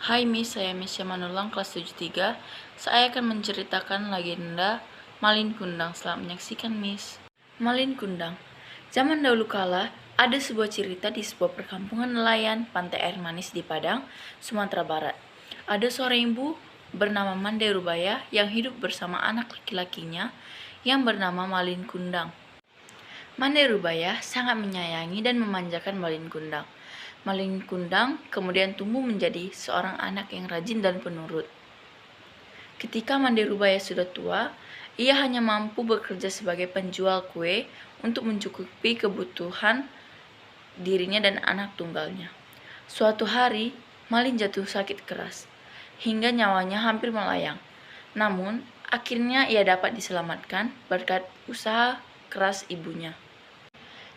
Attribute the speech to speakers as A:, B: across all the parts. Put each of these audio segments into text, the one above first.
A: Hai Miss, saya Miss Manulang kelas 73. Saya akan menceritakan legenda Malin Kundang. Selamat menyaksikan Miss. Malin Kundang. Zaman dahulu kala, ada sebuah cerita di sebuah perkampungan nelayan pantai air manis di Padang, Sumatera Barat. Ada seorang ibu bernama Mande Rubaya yang hidup bersama anak laki-lakinya yang bernama Malin Kundang. Mande Rubaya sangat menyayangi dan memanjakan Malin Kundang. Malin Kundang kemudian tumbuh menjadi seorang anak yang rajin dan penurut. Ketika Mande Rubaya sudah tua, ia hanya mampu bekerja sebagai penjual kue untuk mencukupi kebutuhan dirinya dan anak tunggalnya. Suatu hari, Malin jatuh sakit keras, hingga nyawanya hampir melayang. Namun, akhirnya ia dapat diselamatkan berkat usaha keras ibunya.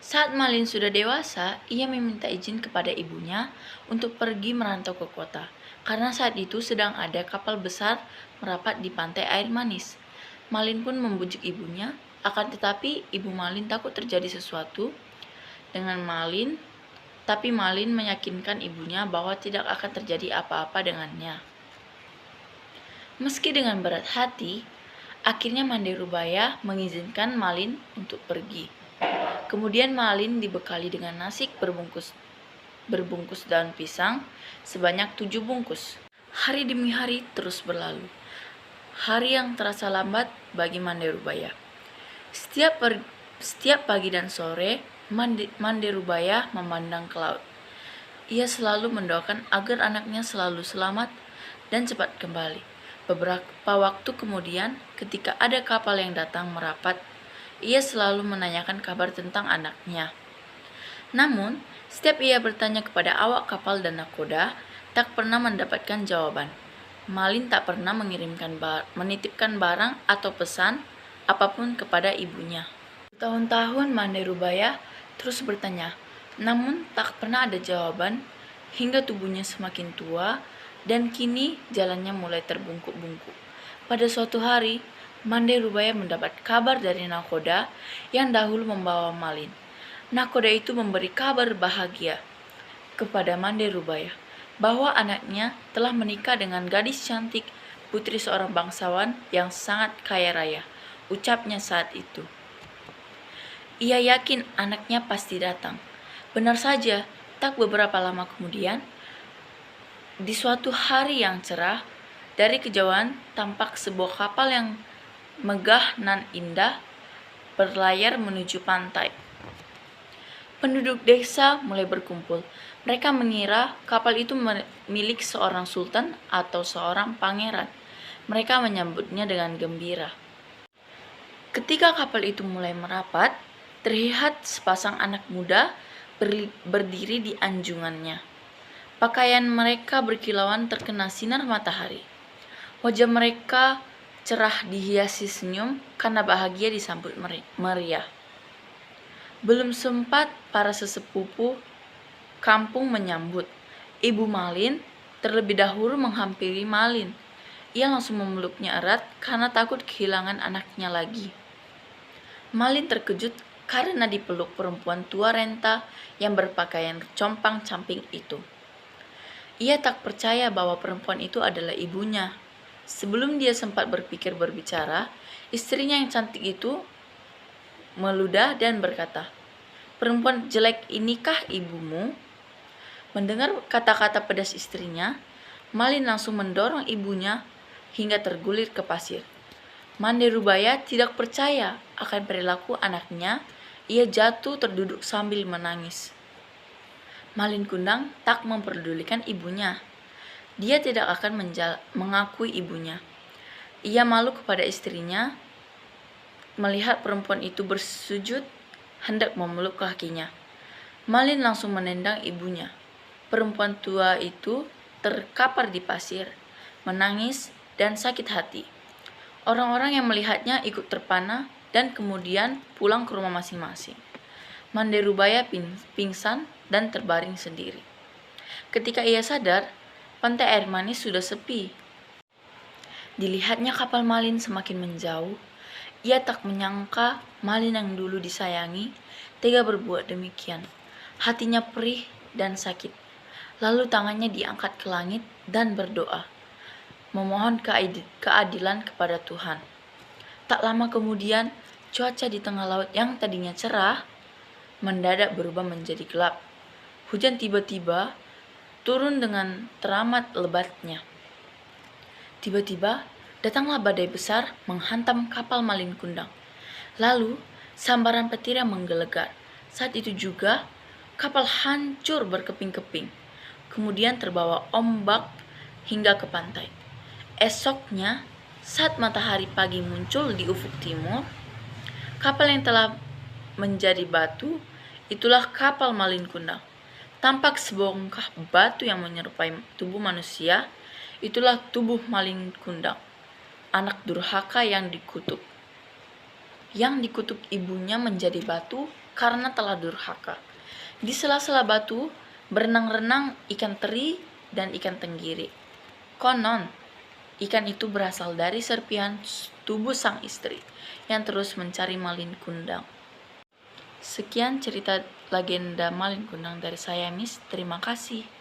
A: Saat Malin sudah dewasa, ia meminta izin kepada ibunya untuk pergi merantau ke kota, karena saat itu sedang ada kapal besar merapat di pantai air manis. Malin pun membujuk ibunya, akan tetapi ibu Malin takut terjadi sesuatu dengan Malin, tapi Malin meyakinkan ibunya bahwa tidak akan terjadi apa-apa dengannya. Meski dengan berat hati, akhirnya Mande Rubaya mengizinkan Malin untuk pergi. Kemudian Malin dibekali dengan nasi berbungkus daun pisang sebanyak 7 bungkus. Hari demi hari terus berlalu. Hari yang terasa lambat bagi Mande Rubaya. Setiap pagi dan sore, Mande Rubaya memandang ke laut. Ia selalu mendoakan agar anaknya selalu selamat dan cepat kembali. Beberapa waktu kemudian, ketika ada kapal yang datang merapat, ia selalu menanyakan kabar tentang anaknya. Namun, setiap ia bertanya kepada awak kapal dan nakoda, tak pernah mendapatkan jawaban. Malin tak pernah menitipkan barang atau pesan apapun kepada ibunya. Tahun-tahun Mande Rubaya terus bertanya, namun tak pernah ada jawaban hingga tubuhnya semakin tua dan kini jalannya mulai terbungkuk-bungkuk. Pada suatu hari, Mande Rubaya mendapat kabar dari nakoda yang dahulu membawa Malin. Nakoda itu memberi kabar bahagia kepada Mande Rubaya bahwa anaknya telah menikah dengan gadis cantik, putri seorang bangsawan yang sangat kaya raya. Ucapnya saat itu. Ia yakin anaknya pasti datang. Benar saja, tak beberapa lama kemudian, di suatu hari yang cerah, dari kejauhan tampak sebuah kapal yang megah nan indah berlayar menuju pantai. Penduduk desa mulai berkumpul. Mereka mengira kapal itu milik seorang sultan atau seorang pangeran. Mereka menyambutnya dengan gembira. Ketika kapal itu mulai merapat, terlihat sepasang anak muda berdiri di anjungannya. Pakaian mereka berkilauan terkena sinar matahari. Wajah mereka cerah dihiasi senyum karena bahagia disambut meriah. Belum sempat para sesepupu kampung menyambut. Ibu Malin terlebih dahulu menghampiri Malin. Ia langsung memeluknya erat karena takut kehilangan anaknya lagi. Malin terkejut karena dipeluk perempuan tua renta yang berpakaian compang-camping itu. Ia tak percaya bahwa perempuan itu adalah ibunya. Sebelum dia sempat berpikir berbicara, istrinya yang cantik itu meludah dan berkata, "Perempuan jelek inikah ibumu?" Mendengar kata-kata pedas istrinya, Malin langsung mendorong ibunya hingga tergulir ke pasir. Mande Rubaya tidak percaya akan perilaku anaknya. Ia jatuh terduduk sambil menangis. Malin Kundang tak memperdulikan ibunya. Dia tidak akan mengakui ibunya. Ia malu kepada istrinya melihat perempuan itu bersujud hendak memeluk kakinya. Malin langsung menendang ibunya. Perempuan tua itu terkapar di pasir, menangis dan sakit hati. Orang-orang yang melihatnya ikut terpana dan kemudian pulang ke rumah masing-masing. Mande Rubaya pingsan dan terbaring sendiri. Ketika ia sadar, pantai air manis sudah sepi. Dilihatnya kapal Malin semakin menjauh. Ia tak menyangka Malin yang dulu disayangi tega berbuat demikian. Hatinya perih dan sakit. Lalu tangannya diangkat ke langit dan berdoa, memohon keadilan kepada Tuhan. Tak lama kemudian, cuaca di tengah laut yang tadinya cerah mendadak berubah menjadi gelap. Hujan tiba-tiba turun dengan teramat lebatnya. Tiba-tiba datanglah badai besar menghantam kapal Malin Kundang. Lalu sambaran petir yang menggelegar. Saat itu juga kapal hancur berkeping-keping. Kemudian terbawa ombak hingga ke pantai. Esoknya, saat matahari pagi muncul di ufuk timur, kapal yang telah menjadi batu, itulah kapal Malin Kundang. Tampak sebongkah batu yang menyerupai tubuh manusia, itulah tubuh Malin Kundang, anak durhaka yang dikutuk. Yang dikutuk ibunya menjadi batu karena telah durhaka. Di sela-sela batu berenang-renang ikan teri dan ikan tenggiri. Konon, ikan itu berasal dari serpihan tubuh sang istri yang terus mencari Malin Kundang. Sekian cerita legenda Malin Kundang dari saya, Miss. Terima kasih.